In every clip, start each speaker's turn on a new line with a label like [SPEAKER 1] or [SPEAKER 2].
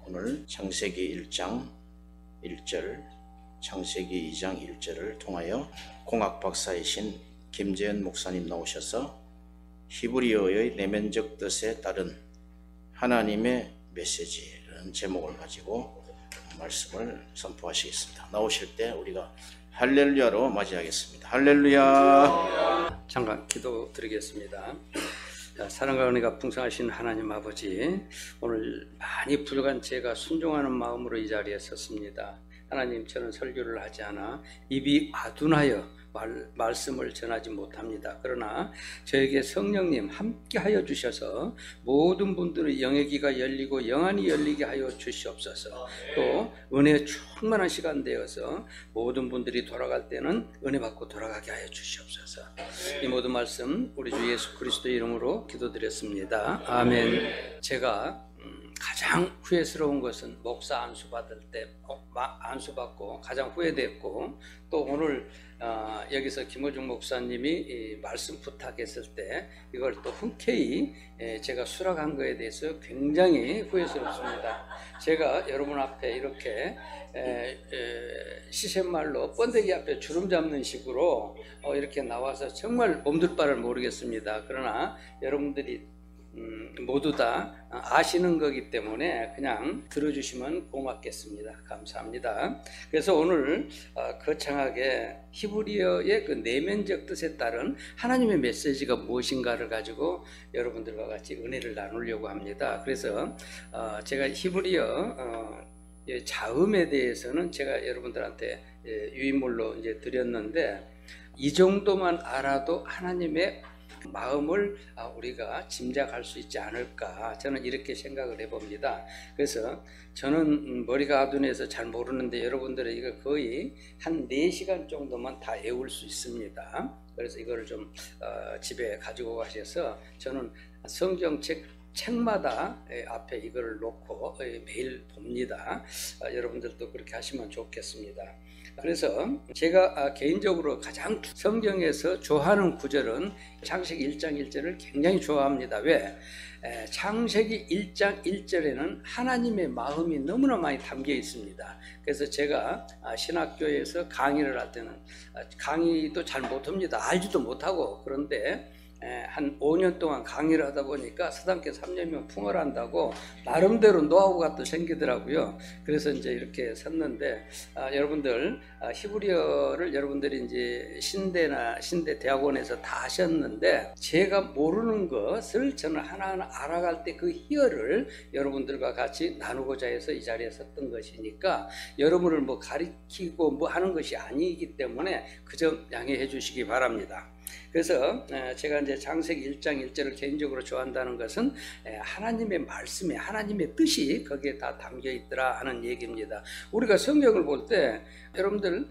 [SPEAKER 1] 오늘 창세기 1장 1절, 창세기 2장 1절을 통하여 공학 박사이신 김재현 목사님 나오셔서 히브리어의 내면적 뜻에 따른 하나님의 메시지라는 제목을 가지고 말씀을 선포하시겠습니다. 나오실 때 우리가 할렐루야로 맞이하겠습니다. 할렐루야.
[SPEAKER 2] 잠깐 기도 드리겠습니다. 사랑과 은혜가 풍성하신 하나님 아버지, 오늘 많이 불간 제가 순종하는 마음으로 이 자리에 섰습니다. 하나님, 저는 설교를 하지 않아 입이 아둔하여 말씀을 전하지 못합니다. 그러나 저에게 성령님 함께 하여 주셔서 모든 분들의 영의 귀가 열리고 영안이 열리게 하여 주시옵소서. 또 은혜 충만한 시간 되어서 모든 분들이 돌아갈 때는 은혜 받고 돌아가게 하여 주시옵소서. 이 모든 말씀 우리 주 예수 그리스도 이름으로 기도드렸습니다. 아멘. 제가 가장 후회스러운 것은 목사 안수 받을 때 안수 받고 가장 후회됐고, 또 오늘 여기서 김호중 목사님이 이 말씀 부탁했을 때 이걸 또 흔쾌히 제가 수락한 것에 대해서 굉장히 후회스럽습니다. 제가 여러분 앞에 이렇게 시샘말로 번데기 앞에 주름 잡는 식으로 이렇게 나와서 정말 몸둘 바를 모르겠습니다. 그러나 여러분들이 모두 다 아시는 거기 때문에 그냥 들어주시면 고맙겠습니다. 감사합니다. 그래서 오늘 거창하게 히브리어의 그 내면적 뜻에 따른 하나님의 메시지가 무엇인가를 가지고 여러분들과 같이 은혜를 나누려고 합니다. 그래서 제가 히브리어 자음에 대해서는 제가 여러분들한테 유인물로 이제 드렸는데, 이 정도만 알아도 하나님의 마음을 우리가 짐작할 수 있지 않을까, 저는 이렇게 생각을 해봅니다. 그래서 저는 머리가 아둔해서 잘 모르는데 여러분들은 이거 거의 한 4시간 정도만 다 외울 수 있습니다. 그래서 이거를 좀 집에 가지고 가셔서, 저는 책마다 앞에 이거를 놓고 매일 봅니다. 여러분들도 그렇게 하시면 좋겠습니다. 그래서 제가 개인적으로 가장 성경에서 좋아하는 구절은 창세기 1장 1절을 굉장히 좋아합니다. 왜? 창세기 1장 1절에는 하나님의 마음이 너무나 많이 담겨 있습니다. 그래서 제가 신학교에서 강의를 할 때는 강의도 잘 못합니다. 알지도 못하고. 그런데 한 5년 동안 강의를 하다 보니까 서당계 3년이면 풍어한다고 나름대로 노하우가 또 생기더라고요. 그래서 이제 이렇게 섰는데, 여러분들 히브리어를 여러분들이 이제 신대 대학원에서 다 하셨는데, 제가 모르는 것을 저는 하나하나 알아갈 때 그 희열을 여러분들과 같이 나누고자 해서 이 자리에 섰던 것이니까, 여러분을 뭐 가리키고 뭐 하는 것이 아니기 때문에 그 점 양해해 주시기 바랍니다. 그래서 제가 이제 창세기 1장 1절을 개인적으로 좋아한다는 것은 하나님의 말씀에 하나님의 뜻이 거기에 다 담겨 있더라 하는 얘기입니다. 우리가 성경을 볼 때 여러분들,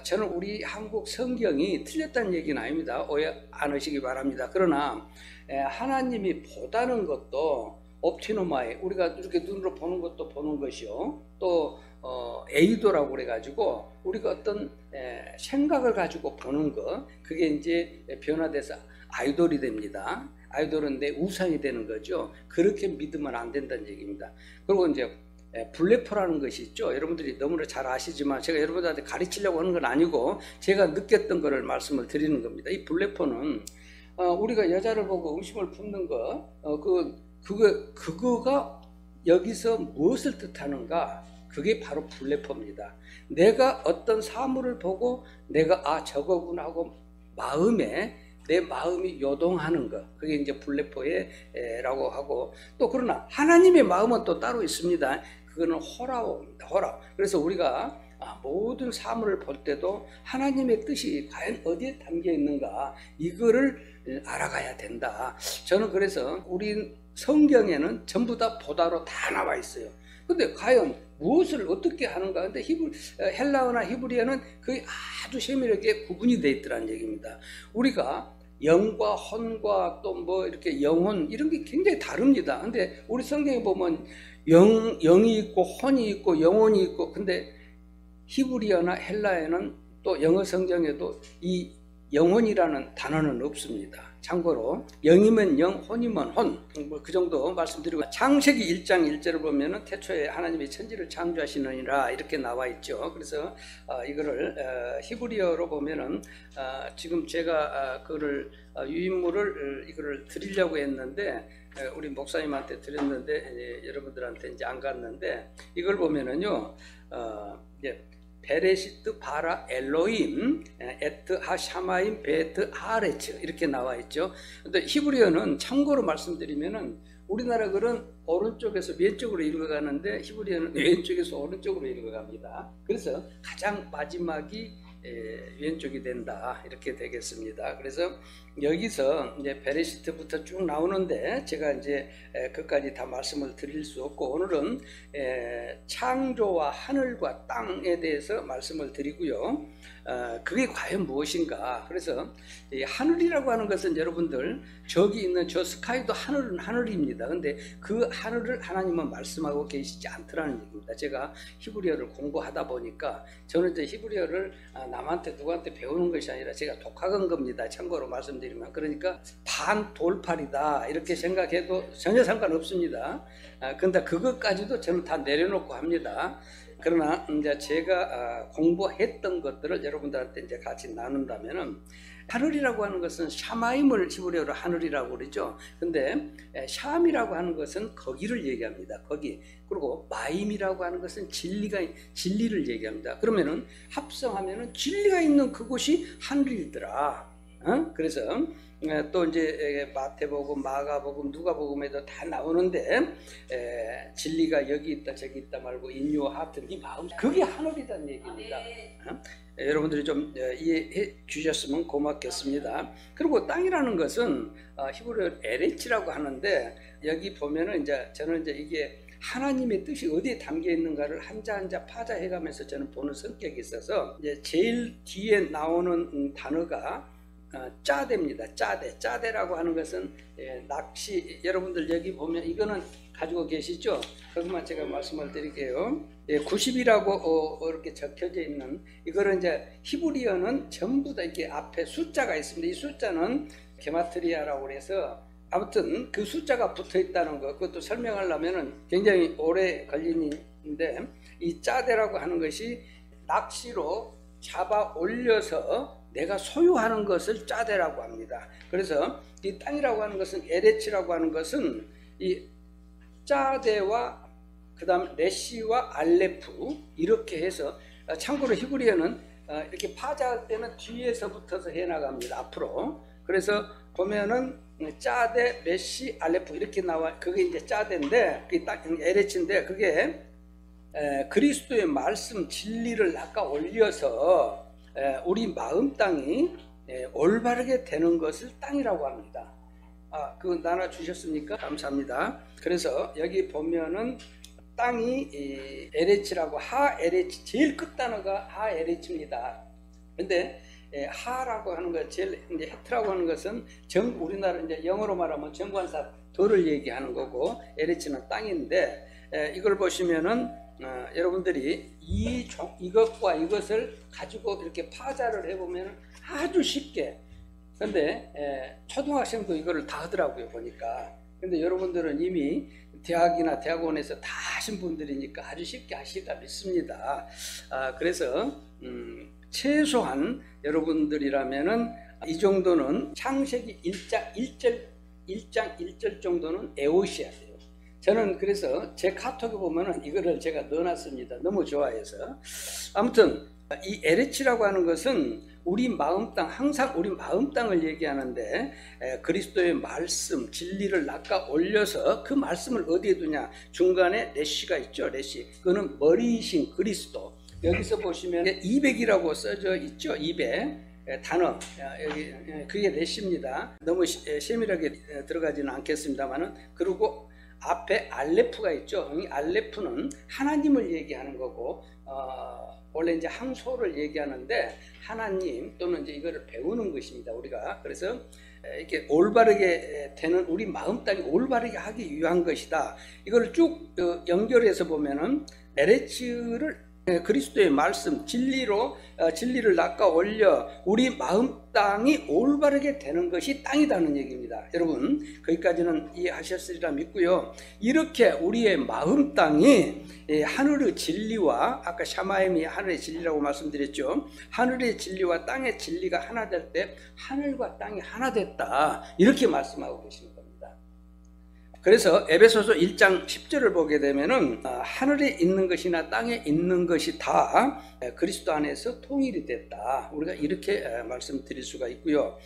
[SPEAKER 2] 저는 우리 한국 성경이 틀렸다는 얘기는 아닙니다. 오해 안 하시기 바랍니다. 그러나 하나님이 보다는 것도 옵티노마에, 우리가 이렇게 눈으로 보는 것도 보는 것이요, 또 에이도라고 그래가지고 우리가 어떤 생각을 가지고 보는 거, 그게 이제 변화돼서 아이돌이 됩니다. 아이돌은 내 우상이 되는 거죠. 그렇게 믿으면 안 된다는 얘기입니다. 그리고 이제 블레포라는 것이 있죠. 여러분들이 너무나 잘 아시지만 제가 여러분들한테 가르치려고 하는 건 아니고 제가 느꼈던 거를 말씀을 드리는 겁니다. 이 블레포는 우리가 여자를 보고 음심을 품는 거, 그거가 여기서 무엇을 뜻하는가? 그게 바로 블레포입니다. 내가 어떤 사물을 보고 내가 저거구나 하고 내 마음이 요동하는 것, 그게 이제 블레포라고 하고, 또 그러나 하나님의 마음은 또 따로 있습니다. 그거는 호라오입니다. 호라오. 그래서 우리가 모든 사물을 볼 때도 하나님의 뜻이 과연 어디에 담겨 있는가, 이거를 알아가야 된다. 저는 그래서 우리 성경에는 전부 다 보다로 다 나와 있어요. 근데 과연 무엇을 어떻게 하는가? 근데 헬라어나 히브리어는 그게 아주 세밀하게 구분이 되어 있더라는 얘기입니다. 우리가 영과 혼과 또 뭐 이렇게 영혼, 이런 게 굉장히 다릅니다. 근데 우리 성경에 보면 영이 있고 혼이 있고 영혼이 있고, 근데 히브리어나 헬라어는 또 영어 성경에도 이 영혼이라는 단어는 없습니다. 참고로 영이면 영, 혼이면 혼, 뭐 그 정도 말씀드리고, 창세기 1장 1절을 보면은 태초에 하나님이 천지를 창조하시느니라 이렇게 나와 있죠. 그래서 이거를 히브리어로 보면은 지금 제가 그거를 유인물을 이거를 드리려고 했는데 우리 목사님한테 드렸는데 여러분들한테 이제 안 갔는데, 이걸 보면은요 베레시트 바라 엘로임 에트 하샤마임 베트 하레츠 이렇게 나와 있죠. 근데 히브리어는 참고로 말씀드리면은 우리나라 글은 오른쪽에서 왼쪽으로 읽어가는데 히브리어는 왼쪽에서 오른쪽으로 읽어갑니다. 그래서 가장 마지막이 왼쪽이 된다 이렇게 되겠습니다. 그래서 여기서 이제 베레시트부터 쭉 나오는데 제가 이제 그까지 다 말씀을 드릴 수 없고, 오늘은 창조와 하늘과 땅에 대해서 말씀을 드리고요. 그게 과연 무엇인가? 그래서 이 하늘이라고 하는 것은 여러분들 저기 있는 저 스카이도 하늘은 하늘입니다. 근데 그 하늘을 하나님은 말씀하고 계시지 않더라는 얘기입니다. 제가 히브리어를 공부하다 보니까 저는 이제 히브리어를 남한테 누구한테 배우는 것이 아니라 제가 독학한 겁니다. 참고로 말씀드리면. 그러니까 반 돌팔이다 이렇게 생각해도 전혀 상관없습니다. 근데 그것까지도 저는 다 내려놓고 합니다. 그러나 이제 제가 공부했던 것들을 여러분들한테 이제 같이 나눈다면은, 하늘이라고 하는 것은 샤마임을 히브리어로 하늘이라고 그러죠. 근데 샴이라고 하는 것은 거기를 얘기합니다. 거기. 그리고 마임이라고 하는 것은 진리를 얘기합니다. 그러면은 합성하면은 진리가 있는 그곳이 하늘이더라. 그래서 또 이제 마태복음, 마가복음, 누가복음에도 다 나오는데 진리가 여기 있다 저기 있다 말고 in your heart, 네 마음, 그게 하늘이라는 얘기입니다. 여러분들이 좀 이해해 주셨으면 고맙겠습니다. 그리고 땅이라는 것은 히브리어 에레치라고 하는데, 여기 보면은 이제 저는 이제 이게 하나님의 뜻이 어디에 담겨 있는가를 한자 한자 파자해가면서 저는 보는 성격이 있어서, 이제 제일 뒤에 나오는 단어가 짜대입니다. 짜대라고 하는 것은 낚시, 여러분들 여기 보면 이거는 가지고 계시죠? 그것만 제가 말씀을 드릴게요. 90이라고 이렇게 적혀져 있는 이거는 이제 히브리어는 전부 다 이렇게 앞에 숫자가 있습니다. 이 숫자는 게마트리아라고 해서 아무튼 그 숫자가 붙어 있다는 것, 그것도 설명하려면은 굉장히 오래 걸리는데, 이 짜대라고 하는 것이 낚시로 잡아 올려서 내가 소유하는 것을 짜대라고 합니다. 그래서 이 땅이라고 하는 것은 에레치라고 하는 것은 이 짜대와 그 다음 레시와 알레프 이렇게 해서, 참고로 히브리어는 이렇게 파자할 때는 뒤에서부터서 해나갑니다. 앞으로. 그래서 보면은 짜대, 레시, 알레프 이렇게 나와. 그게 이제 짜대인데, 그게 딱 에레치인데, 그게 그리스도의 말씀 진리를 낚아 올려서 우리 마음 땅이 올바르게 되는 것을 땅이라고 합니다. 그거 나눠 주셨습니까? 감사합니다. 그래서 여기 보면은 땅이 에레치라고, 하 에레치, 제일 끝 단어가 하 에레치입니다. 근데 하라고 하는 것, 제일 이제 헤트라고 하는 것은 우리나라 이제 영어로 말하면 정관사 돌을 얘기하는 거고, 에레치는 땅인데, 이걸 보시면은 여러분들이 이것과 이것을 가지고 이렇게 파자를 해보면 아주 쉽게, 근데 초등학생도 이거를 다 하더라고요 보니까. 근데 여러분들은 이미 대학이나 대학원에서 다 하신 분들이니까 아주 쉽게 하시리라 믿습니다. 그래서 최소한 여러분들이라면은 이 정도는 창세기 1장 1절 정도는 외우셔야 돼요. 저는 그래서 제 카톡에 보면은 이거를 제가 넣어놨습니다. 너무 좋아해서. 아무튼 이 에레치라고 하는 것은 우리 마음 땅, 항상 우리 마음 땅을 얘기하는데, 그리스도의 말씀, 진리를 낚아 올려서 그 말씀을 어디에 두냐? 중간에 레시가 있죠. 레시. 그거는 머리이신 그리스도. 여기서 보시면 200이라고 써져 있죠. 200 단어, 여기 그게 레시입니다. 너무 세밀하게 들어가지는 않겠습니다만은. 그리고 앞에 알레프가 있죠. 이 알레프는 하나님을 얘기하는 거고, 원래 이제 항소를 얘기하는데 하나님 또는 이제 이거를 배우는 것입니다. 우리가. 그래서 이렇게 올바르게 되는 우리 마음 땅이 올바르게 하기 위한 것이다. 이걸 쭉 연결해서 보면은 에레츠를 그리스도의 말씀 진리로 진리를 낚아 올려 우리 마음 땅이 올바르게 되는 것이 땅이라는 얘기입니다. 여러분 거기까지는 이해하셨으리라 믿고요. 이렇게 우리의 마음 땅이 하늘의 진리와 아까 샤마임이 하늘의 진리라고 말씀드렸죠. 하늘의 진리와 땅의 진리가 하나 될 때 하늘과 땅이 하나 됐다 이렇게 말씀하고 계시는 겁니다. 그래서 에베소서 1장 10절을 보게 되면은 하늘에 있는 것이나 땅에 있는 것이 다 그리스도 안에서 통일이 됐다. 우리가 이렇게 말씀드릴 수가 있고요.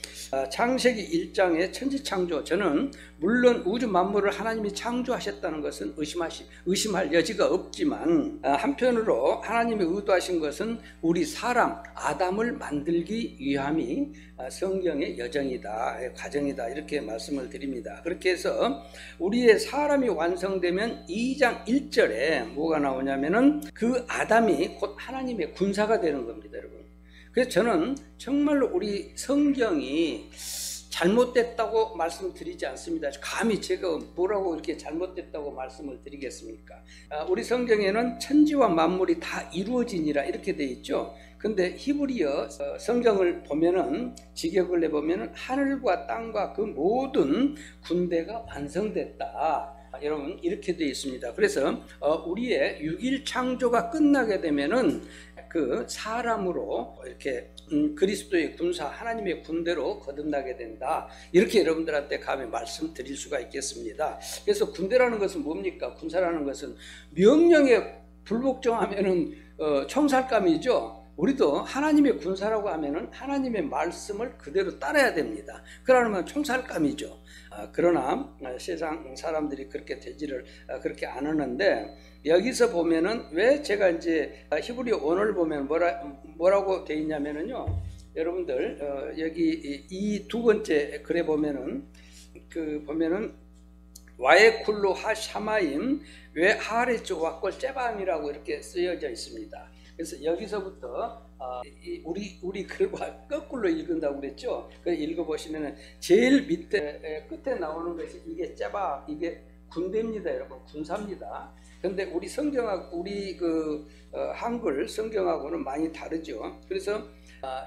[SPEAKER 2] 창세기 1장의 천지창조, 저는 물론 우주 만물을 하나님이 창조하셨다는 것은 의심할 여지가 없지만 한편으로 하나님이 의도하신 것은 우리 사람 아담을 만들기 위함이 성경의 여정이다, 과정이다 이렇게 말씀을 드립니다. 그렇게 해서 우리의 사람이 완성되면 2장 1절에 뭐가 나오냐면은 그 아담이 곧 하나님의 군사가 되는 겁니다, 여러분. 그래서 저는 정말로 우리 성경이 잘못됐다고 말씀드리지 않습니다. 감히 제가 뭐라고 이렇게 잘못됐다고 말씀을 드리겠습니까? 우리 성경에는 천지와 만물이 다 이루어지니라 이렇게 돼 있죠. 근데 히브리어 성경을 보면은 직역을 해보면은 하늘과 땅과 그 모든 군대가 완성됐다. 여러분 이렇게 되어 있습니다. 그래서 우리의 6일 창조가 끝나게 되면은 그 사람으로 이렇게 그리스도의 군사 하나님의 군대로 거듭나게 된다. 이렇게 여러분들한테 감히 말씀드릴 수가 있겠습니다. 그래서 군대라는 것은 뭡니까? 군사라는 것은 명령에 불복종하면은 총살감이죠. 우리도 하나님의 군사라고 하면은 하나님의 말씀을 그대로 따라야 됩니다. 그러면 총살감이죠. 그러나 세상 사람들이 그렇게 되지를 그렇게 안 하는데 여기서 보면은 왜 제가 이제 히브리 원어를 보면 뭐라고 돼 있냐면은요. 여러분들 여기 이 두 번째 글에 보면은 보면은 와에쿨로 하샤마임 왜 하레츠 와꼴 제밤이라고 이렇게 쓰여져 있습니다. 그래서 여기서부터 우리 글과 거꾸로 읽은다고 그랬죠. 그 읽어보시면 제일 밑에 끝에 나오는 것이 이게 제바, 이게 군대입니다, 여러분. 군사입니다. 근데 우리 성경하고 우리 한글 성경하고는 많이 다르죠. 그래서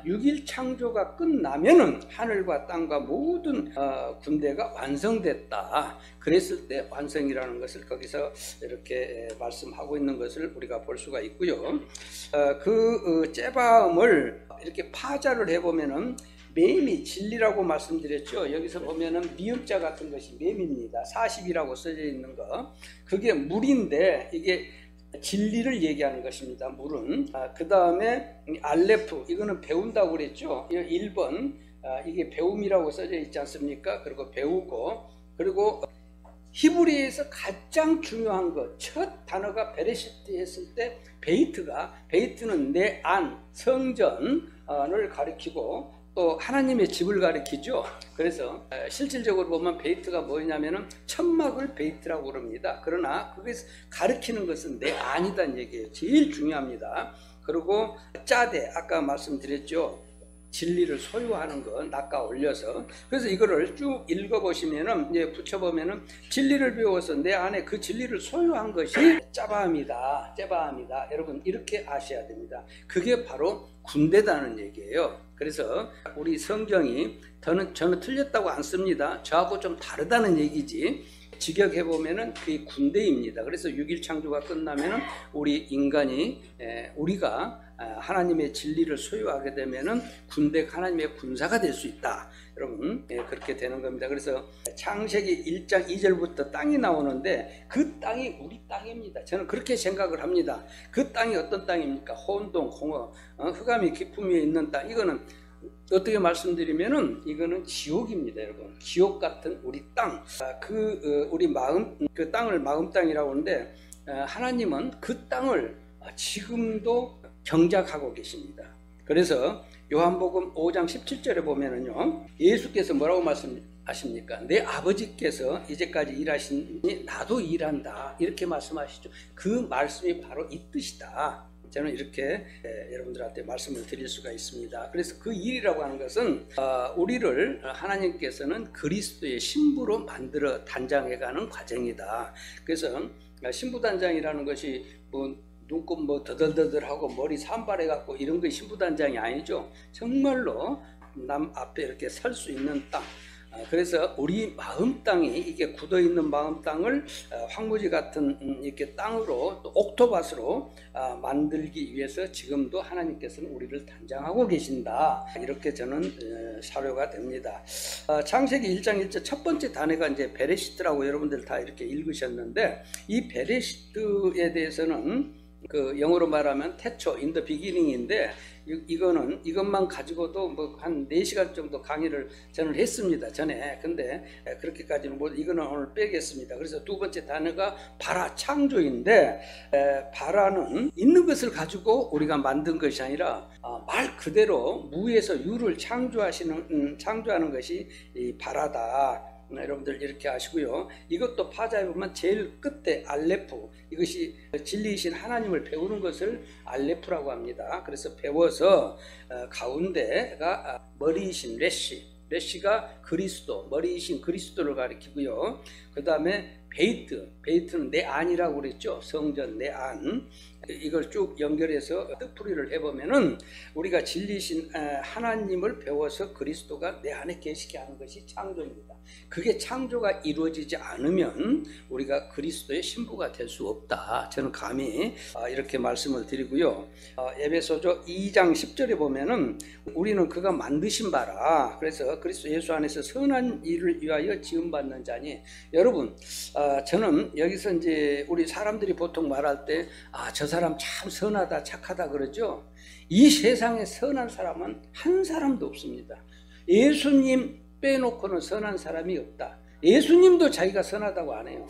[SPEAKER 2] 6일 창조가 끝나면은 하늘과 땅과 모든 군대가 완성됐다. 그랬을 때 완성이라는 것을 거기서 이렇게 말씀하고 있는 것을 우리가 볼 수가 있고요. 제바음을 이렇게 파자를 해보면은 맴이 진리라고 말씀드렸죠. 여기서 보면은 미음자 같은 것이 맴입니다. 40이라고 써져 있는 거. 그게 물인데 이게 진리를 얘기하는 것입니다. 물은. 그 다음에 알레프, 이거는 배운다고 그랬죠. 1번 이게 배움이라고 써져 있지 않습니까? 그리고 배우고, 그리고 히브리에서 가장 중요한 것, 첫 단어가 베레시트 했을 때 베이트는 내 안, 성전을 가리키고 또 하나님의 집을 가리키죠. 그래서 실질적으로 보면 베이트가 뭐냐면은 천막을 베이트라고 그럽니다. 그러나 그게 가리키는 것은 내 안이다는 얘기예요. 제일 중요합니다. 그리고 짜대, 아까 말씀드렸죠. 진리를 소유하는 거 낚아 올려서. 그래서 이거를 쭉 읽어보시면은 이제 붙여보면은 진리를 배워서 내 안에 그 진리를 소유한 것이 짜바함이다. 여러분 이렇게 아셔야 됩니다. 그게 바로 군대다는 얘기예요. 그래서 우리 성경이 저는 틀렸다고 안 씁니다. 저하고 좀 다르다는 얘기지. 직역해보면은 그게 군대입니다. 그래서 6일 창조가 끝나면은 우리 인간이 우리가 하나님의 진리를 소유하게 되면은 하나님의 군사가 될 수 있다. 여러분 그렇게 되는 겁니다. 그래서 창세기 1장 2절부터 땅이 나오는데 그 땅이 우리 땅입니다. 저는 그렇게 생각을 합니다. 그 땅이 어떤 땅입니까? 혼동, 홍어, 흑암이 깊음 위에 있는 땅. 이거는 어떻게 말씀드리면은 이거는 지옥입니다, 여러분. 지옥 같은 우리 땅. 우리 마음, 그 땅을 마음 땅이라고 하는데 하나님은 그 땅을 지금도 경작하고 계십니다. 그래서 요한복음 5장 17절에 보면은요, 예수께서 뭐라고 말씀하십니까? 내 아버지께서 이제까지 일하시니 나도 일한다. 이렇게 말씀하시죠. 그 말씀이 바로 이 뜻이다. 저는 이렇게 여러분들한테 말씀을 드릴 수가 있습니다. 그래서 그 일이라고 하는 것은 우리를 하나님께서는 그리스도의 신부로 만들어 단장해가는 과정이다. 그래서 신부 단장이라는 것이 눈곱 뭐 더덜더덜하고 머리 산발해갖고 이런 거 신부단장이 아니죠. 정말로 남 앞에 이렇게 설 수 있는 땅. 그래서 우리 마음 땅이 이게 굳어 있는 마음 땅을 황무지 같은 이렇게 땅으로 또 옥토밭으로 만들기 위해서 지금도 하나님께서는 우리를 단장하고 계신다. 이렇게 저는 사료가 됩니다. 창세기 1장 1절 첫 번째 단어가 이제 베레시트라고 여러분들 다 이렇게 읽으셨는데, 이 베레시트에 대해서는 그 영어로 말하면 태초, in the beginning인데, 이것만 가지고도 뭐 한 4시간 정도 강의를 저는 했습니다, 전에. 근데 그렇게까지는 이거는 오늘 빼겠습니다. 그래서 두 번째 단어가 바라, 창조인데, 바라는 있는 것을 가지고 우리가 만든 것이 아니라 말 그대로 무에서 유를 창조하는 것이 이 바라다. 여러분들 이렇게 아시고요. 이것도 파자에 보면 제일 끝에 알레프, 이것이 진리이신 하나님을 배우는 것을 알레프라고 합니다. 그래서 배워서 가운데가 머리이신 레시가 그리스도, 머리이신 그리스도를 가리키고요. 그 다음에 베이트는 내 안이라고 그랬죠. 성전 내 안. 이걸 쭉 연결해서 뜻풀이를 해보면은 우리가 진리신 하나님을 배워서 그리스도가 내 안에 계시게 하는 것이 창조입니다. 그게 창조가 이루어지지 않으면 우리가 그리스도의 신부가 될 수 없다. 저는 감히 이렇게 말씀을 드리고요. 에베소서 2장 10절에 보면은 우리는 그가 만드신 바라. 그래서 그리스도 예수 안에서 선한 일을 위하여 지음받는 자니. 여러분, 저는 여기서 이제 우리 사람들이 보통 말할 때 저 사람 참 선하다, 착하다 그러죠. 이 세상에 선한 사람은 한 사람도 없습니다. 예수님 빼놓고는 선한 사람이 없다. 예수님도 자기가 선하다고 안 해요.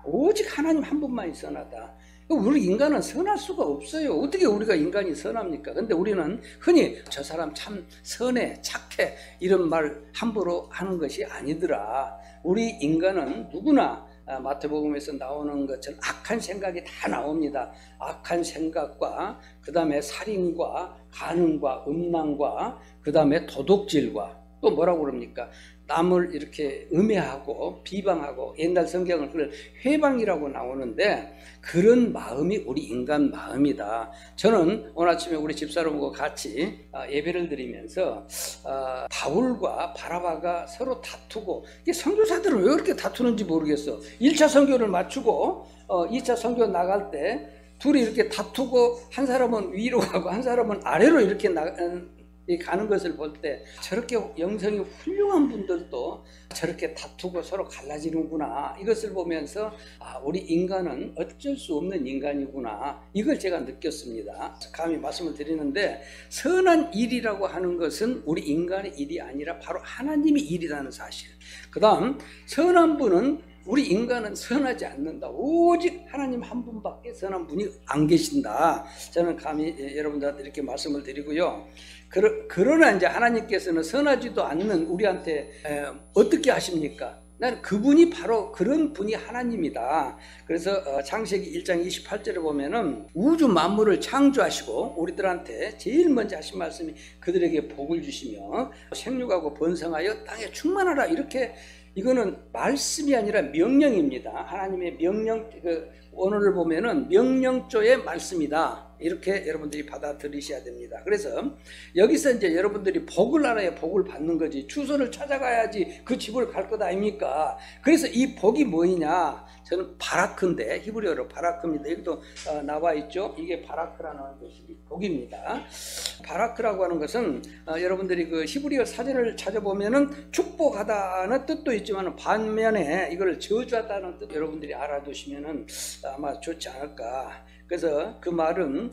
[SPEAKER 2] 오직 하나님 한 분만이 선하다. 우리 인간은 선할 수가 없어요. 어떻게 우리가 인간이 선합니까? 근데 우리는 흔히 저 사람 참 선해, 착해 이런 말 함부로 하는 것이 아니더라. 우리 인간은 누구나 마태복음에서 나오는 것처럼 악한 생각이 다 나옵니다. 악한 생각과 그 다음에 살인과 간음과 음란과 그 다음에 도둑질과 또 뭐라고 그럽니까? 남을 이렇게 음해하고 비방하고, 옛날 성경은 그걸 회방이라고 나오는데 그런 마음이 우리 인간 마음이다. 저는 오늘 아침에 우리 집사람과 같이 예배를 드리면서 바울과 바라바가 서로 다투고, 이게 선교사들은 왜 그렇게 다투는지 모르겠어. 1차 선교를 마치고 2차 선교 나갈 때 둘이 이렇게 다투고 한 사람은 위로 가고 한 사람은 아래로 이렇게 가는 것을 볼 때 저렇게 영성이 훌륭한 분들도 저렇게 다투고 서로 갈라지는구나. 이것을 보면서 우리 인간은 어쩔 수 없는 인간이구나. 이걸 제가 느꼈습니다. 감히 말씀을 드리는데, 선한 일이라고 하는 것은 우리 인간의 일이 아니라 바로 하나님의 일이라는 사실. 그 다음, 선한 분은 우리 인간은 선하지 않는다. 오직 하나님 한 분밖에 선한 분이 안 계신다. 저는 감히 여러분들한테 이렇게 말씀을 드리고요. 그러나 이제 하나님께서는 선하지도 않는 우리한테 어떻게 하십니까? 나는 그분이 바로 그런 분이 하나님이다. 그래서 창세기 1장 28절에 보면은 우주 만물을 창조하시고 우리들한테 제일 먼저 하신 말씀이 그들에게 복을 주시며 생육하고 번성하여 땅에 충만하라. 이렇게, 이거는 말씀이 아니라 명령입니다. 하나님의 명령, 원어를 보면은 명령조의 말씀이다. 이렇게 여러분들이 받아들이셔야 됩니다. 그래서 여기서 이제 여러분들이 복을 알아야 복을 받는 거지, 주소를 찾아가야지 그 집을 갈 것 아닙니까? 그래서 이 복이 뭐냐? 저는 바라크인데, 히브리어로 바라크입니다. 여기도 나와 있죠. 이게 바라크라는 것이 복입니다. 바라크라고 하는 것은 여러분들이 그 히브리어 사전을 찾아보면은 축복하다는 뜻도 있지만 반면에 이걸 저주하다는 뜻 여러분들이 알아두시면은 아마 좋지 않을까. 그래서 그 말은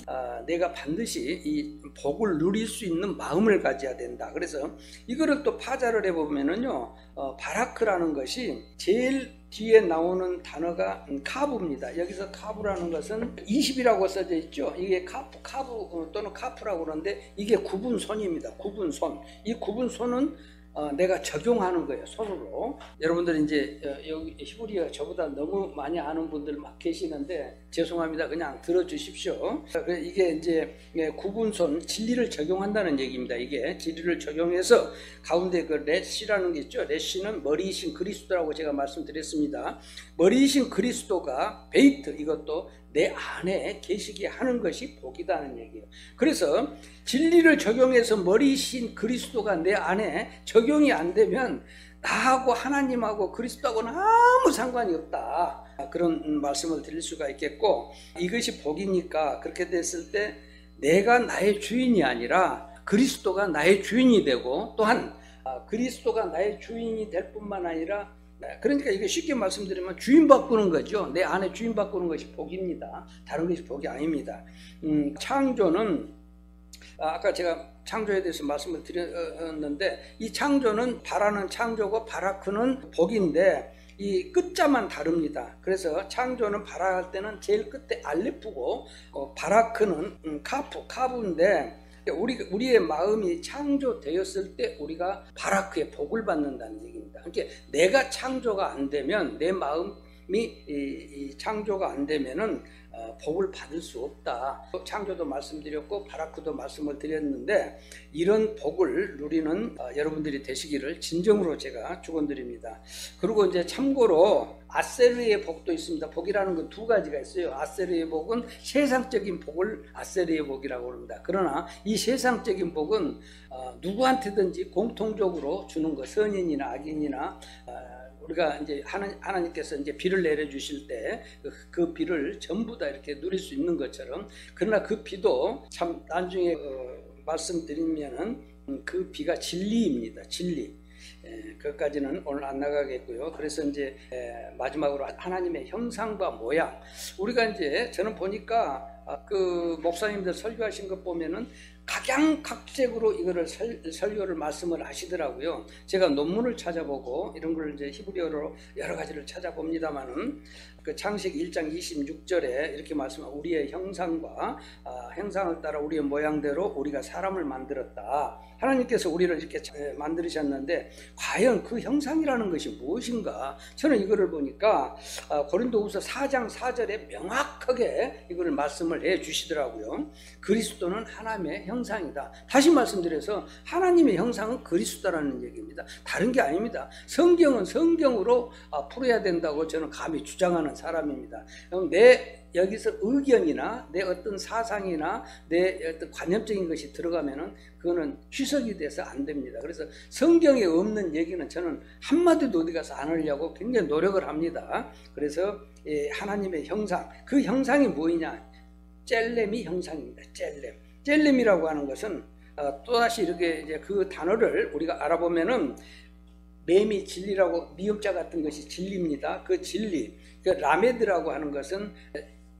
[SPEAKER 2] 내가 반드시 이 복을 누릴 수 있는 마음을 가져야 된다. 그래서 이거를 또 파자를 해보면은요, 바라크라는 것이 제일 뒤에 나오는 단어가 카브입니다. 여기서 카브라는 것은 20이라고 써져 있죠. 이게 카브 또는 카프라고 그러는데 이게 구분손입니다. 구분손. 이 구분손은 내가 적용하는 거예요, 손으로. 여러분들 이제 여기 히브리어 저보다 너무 많이 아는 분들 막 계시는데 죄송합니다. 그냥 들어주십시오. 이게 이제 구분손, 진리를 적용한다는 얘기입니다. 이게 진리를 적용해서 가운데 그 레시라는 게 있죠. 레시는 머리이신 그리스도라고 제가 말씀드렸습니다. 머리이신 그리스도가 베이트, 이것도 내 안에 계시게 하는 것이 복이다는 얘기예요. 그래서 진리를 적용해서 머리신 그리스도가 내 안에 적용이 안 되면 나하고 하나님하고 그리스도하고는 아무 상관이 없다. 그런 말씀을 드릴 수가 있겠고, 이것이 복이니까 그렇게 됐을 때 내가 나의 주인이 아니라 그리스도가 나의 주인이 되고, 또한 그리스도가 나의 주인이 될 뿐만 아니라, 그러니까 이게 쉽게 말씀드리면 주인 바꾸는 거죠. 내 안에 주인 바꾸는 것이 복입니다. 다른 것이 복이 아닙니다. 창조는 아까 제가 창조에 대해서 말씀을 드렸는데, 이 창조는 바라는 창조고 바라크는 복인데 이 끝자만 다릅니다. 그래서 창조는 바라할 때는 제일 끝에 알레프고, 바라크는 카프인데, 우리의 마음이 창조되었을 때 우리가 바라크의 복을 받는다는 얘기입니다. 그러니까 내가 창조가 안 되면, 내 마음이 창조가 안 되면은 복을 받을 수 없다. 창조도 말씀드렸고 바라크도 말씀을 드렸는데, 이런 복을 누리는 여러분들이 되시기를 진정으로 제가 축원드립니다. 그리고 이제 참고로 아세르의 복도 있습니다. 복이라는 건 두 가지가 있어요. 아세르의 복은 세상적인 복을 아세르의 복이라고 합니다. 그러나 이 세상적인 복은 누구한테든지 공통적으로 주는 것, 선인이나 악인이나, 우리가 이제 하나님께서 이제 비를 내려주실 때 그 비를 전부 다 이렇게 누릴 수 있는 것처럼, 그러나 그 비도 참 나중에 말씀드리면은 그 비가 진리입니다. 진리. 그것까지는 오늘 안 나가겠고요. 그래서 이제 마지막으로 하나님의 형상과 모양. 우리가 이제 저는 보니까 그 목사님들 설교하신 것 보면은 각양각색으로 이거를 설교를 말씀을 하시더라고요. 제가 논문을 찾아보고 이런 걸 이제 히브리어로 여러 가지를 찾아봅니다만은, 그 창세기 1장 26절에 이렇게 말씀하고, 우리의 형상과 형상을 따라 우리의 모양대로 우리가 사람을 만들었다. 하나님께서 우리를 이렇게 만드셨는데 과연 그 형상이라는 것이 무엇인가? 저는 이거를 보니까 고린도후서 4장 4절에 명확하게 이거를 말씀을 해 주시더라고요. 그리스도는 하나님의 형상이다. 다시 말씀드려서 하나님의 형상은 그리스도라는 얘기입니다. 다른 게 아닙니다. 성경은 성경으로 풀어야 된다고 저는 감히 주장하는 사람입니다. 그럼 여기서 의견이나 내 어떤 사상이나 내 어떤 관념적인 것이 들어가면은 그거는 희석이 돼서 안 됩니다. 그래서 성경에 없는 얘기는 저는 한마디도 어디 가서 안 하려고 굉장히 노력을 합니다. 그래서 하나님의 형상, 그 형상이 뭐냐? 젤렘이 형상입니다. 젤렘이라고 하는 것은 또다시 이렇게 이제 그 단어를 우리가 알아보면은, 맴이 진리라고, 미음자 같은 것이 진리입니다. 그 진리, 그 라메드라고 하는 것은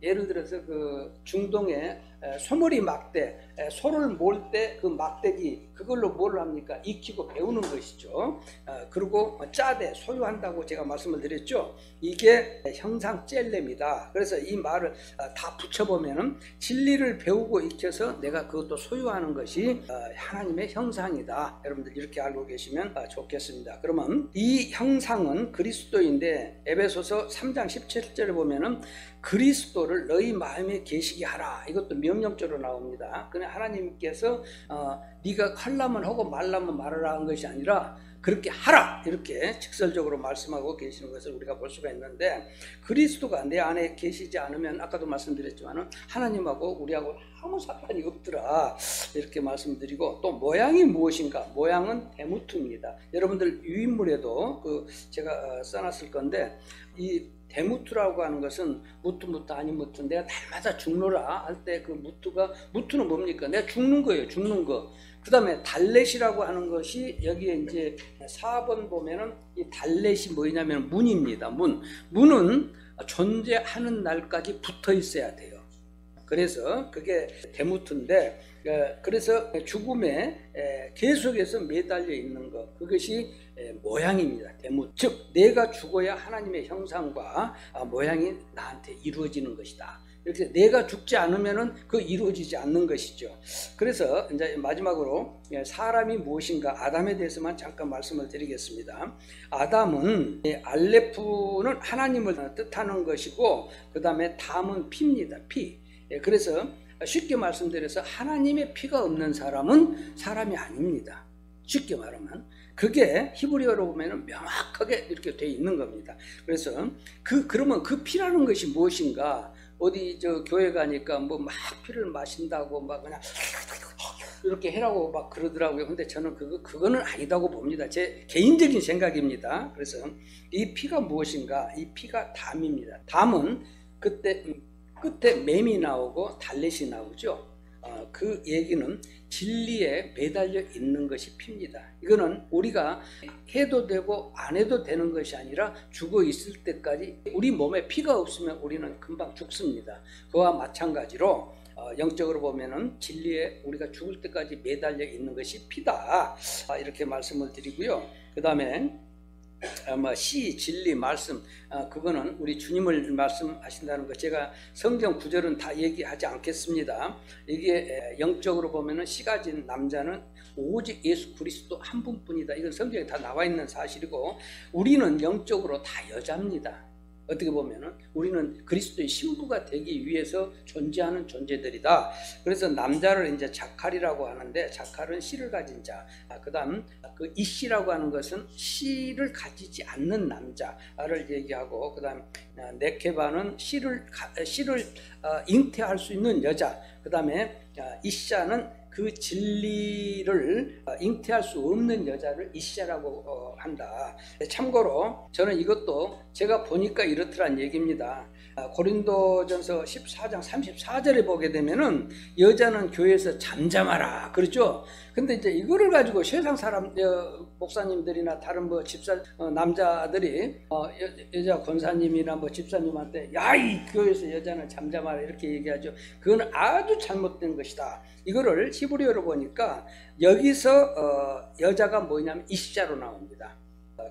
[SPEAKER 2] 예를 들어서 그 중동에 소머리 막대, 소를 몰 때 그 막대기, 그걸로 뭘 합니까? 익히고 배우는 것이죠. 그리고 짜대, 소유한다고 제가 말씀을 드렸죠. 이게 형상 젤렘이다. 그래서 이 말을 다 붙여보면은 진리를 배우고 익혀서 내가 그것도 소유하는 것이 하나님의 형상이다. 여러분들 이렇게 알고 계시면 좋겠습니다. 그러면 이 형상은 그리스도인데, 에베소서 3장 17절에 보면은 그리스도를 너희 마음에 계시게 하라. 이것도 명령조로 나옵니다. 그냥 하나님께서 네가 하려면 하고 말라면 말하라 한 것이 아니라 그렇게 하라, 이렇게 직설적으로 말씀하고 계시는 것을 우리가 볼 수가 있는데, 그리스도가 내 안에 계시지 않으면 아까도 말씀드렸지만 하나님하고 우리하고 아무 상관이 없더라, 이렇게 말씀드리고, 또 모양이 무엇인가? 모양은 데무트입니다. 여러분들 유인물에도 제가 써놨을 건데, 이 데무트라고 하는 것은 무트 아닌 무트, 내가 날마다 죽노라 할 때 그 무트는 뭡니까? 내가 죽는 거예요. 죽는 거. 그 다음에 달렛이라고 하는 것이, 여기에 이제 4번 보면은 이 달렛이 뭐냐면 문입니다. 문은 존재하는 날까지 붙어 있어야 돼요. 그래서 그게 데무트인데, 그래서 죽음에 계속해서 매달려 있는 것, 그것이 모양입니다. 데무트. 즉 내가 죽어야 하나님의 형상과 모양이 나한테 이루어지는 것이다. 이렇게 내가 죽지 않으면은 그 이루어지지 않는 것이죠. 그래서 이제 마지막으로 사람이 무엇인가, 아담에 대해서만 잠깐 말씀을 드리겠습니다. 아담은, 알레프는 하나님을 뜻하는 것이고, 그 다음에 담은 피입니다. 피. 그래서 쉽게 말씀드려서 하나님의 피가 없는 사람은 사람이 아닙니다. 쉽게 말하면 그게 히브리어로 보면은 명확하게 이렇게 돼 있는 겁니다. 그래서 그러면 그 피라는 것이 무엇인가? 어디 저 교회 가니까 뭐 막 피를 마신다고 막 그냥 이렇게 해라고 막 그러더라고요. 근데 저는 그거는 아니다고 봅니다. 제 개인적인 생각입니다. 그래서 이 피가 무엇인가? 이 피가 담입니다. 담은 그때 끝에 맴이 나오고 달렛이 나오죠. 그 얘기는 진리에 매달려 있는 것이 피입니다. 이거는 우리가 해도 되고 안 해도 되는 것이 아니라 죽어 있을 때까지 우리 몸에 피가 없으면 우리는 금방 죽습니다. 그와 마찬가지로 영적으로 보면은 진리에 우리가 죽을 때까지 매달려 있는 것이 피다. 이렇게 말씀을 드리고요. 그 다음에 시, 진리, 말씀, 그거는 우리 주님을 말씀하신다는 거 제가 성경 구절은 다 얘기하지 않겠습니다. 이게 영적으로 보면은 씨 가진 남자는 오직 예수 그리스도 한 분뿐이다. 이건 성경에 다 나와 있는 사실이고 우리는 영적으로 다 여자입니다. 어떻게 보면은 우리는 그리스도의 신부가 되기 위해서 존재하는 존재들이다. 그래서 남자를 이제 자칼이라고 하는데 자칼은 씨를 가진 자. 그다음 그 이씨라고 하는 것은 씨를 가지지 않는 남자를 얘기하고 그다음 네케바는 씨를 잉태할 수 있는 여자. 그다음에 이샤는 그 진리를 잉태할 수 없는 여자를 이샤라고 한다. 참고로 저는 이것도 제가 보니까 이렇더란 얘기입니다. 고린도전서 14장 34절에 보게 되면은 여자는 교회에서 잠잠하라 그렇죠. 근데 이제 이거를 가지고 세상 사람 목사님들이나 다른 뭐 집사 남자들이 여자 권사님이나 뭐 집사님한테 야 이 교회에서 여자는 잠잠하라 이렇게 얘기하죠. 그건 아주 잘못된 것이다. 이거를 히브리어로 보니까 여기서 여자가 뭐냐면 이시자로 나옵니다.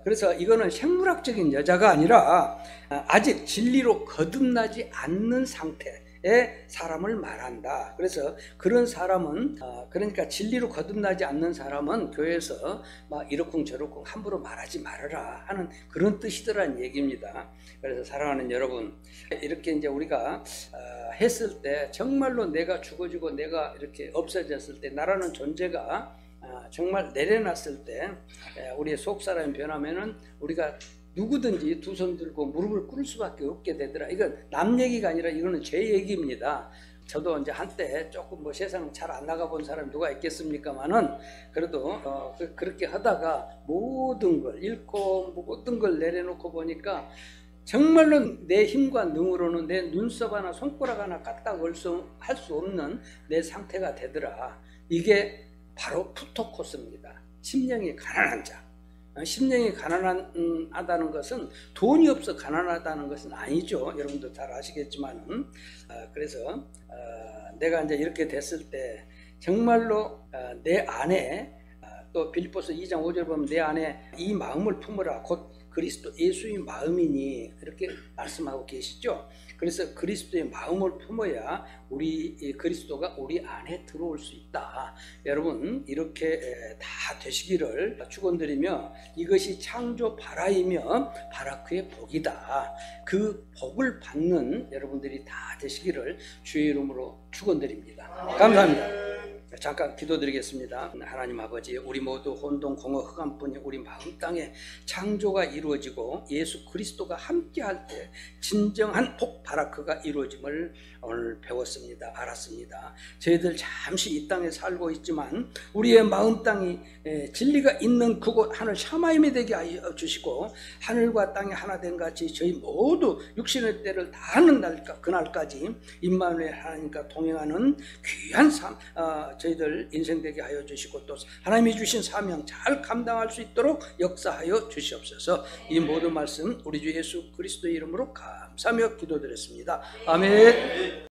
[SPEAKER 2] 그래서 이거는 생물학적인 여자가 아니라 아직 진리로 거듭나지 않는 상태의 사람을 말한다. 그래서 그런 사람은 그러니까 진리로 거듭나지 않는 사람은 교회에서 막 이러쿵저러쿵 함부로 말하지 말아라 하는 그런 뜻이더란 얘기입니다. 그래서 사랑하는 여러분, 이렇게 이제 우리가 했을 때 정말로 내가 죽어지고 내가 이렇게 없어졌을 때 나라는 존재가 정말 내려놨을 때 우리의 속사람이 변하면은 우리가 누구든지 두 손 들고 무릎을 꿇을 수밖에 없게 되더라. 이건 남 얘기가 아니라 이거는 제 얘기입니다. 저도 이제 한때 조금 뭐 세상 잘 안 나가본 사람이 누가 있겠습니까만은 그래도 그렇게 하다가 모든 걸 잃고 모든 걸 내려놓고 보니까 정말로 내 힘과 능으로는 내 눈썹 하나 손가락 하나 까딱 할 수 없는 내 상태가 되더라. 이게 바로 푸토코스입니다. 심령이 가난한 자. 심령이 가난하다는 것은 돈이 없어 가난하다는 것은 아니죠. 여러분도 잘 아시겠지만은. 그래서 내가 이제 이렇게 됐을 때 정말로 내 안에 또 빌립보서 2장 5절 보면 내 안에 이 마음을 품으라 곧 그리스도 예수의 마음이니 이렇게 말씀하고 계시죠. 그래서 그리스도의 마음을 품어야 우리 그리스도가 우리 안에 들어올 수 있다. 여러분 이렇게 다 되시기를 축원드리며 이것이 창조 바라이며 바라크의 복이다. 그 복을 받는 여러분들이 다 되시기를 주의 이름으로 축원드립니다. 감사합니다. 잠깐 기도드리겠습니다. 하나님 아버지, 우리 모두 혼동 공허 흑암뿐이 우리 마음 땅에 창조가 이루어지고 예수 그리스도가 함께할 때 진정한 복 바라크가 이루어짐을 오늘 배웠습니다. 알았습니다. 저희들 잠시 이 땅에 살고 있지만 우리의 마음 땅이 진리가 있는 그곳 하늘 샤마임이 되게 하여 주시고 하늘과 땅이 하나 된 같이 저희 모두 육신의 때를 다하는 그날까지 임마누엘 하나님과 동행하는 귀한 삶 저희들 인생 되게 하여 주시고 또 하나님이 주신 사명 잘 감당할 수 있도록 역사하여 주시옵소서. 이 모든 말씀 우리 주 예수 그리스도의 이름으로 감사하며 기도드렸습니다. 아멘.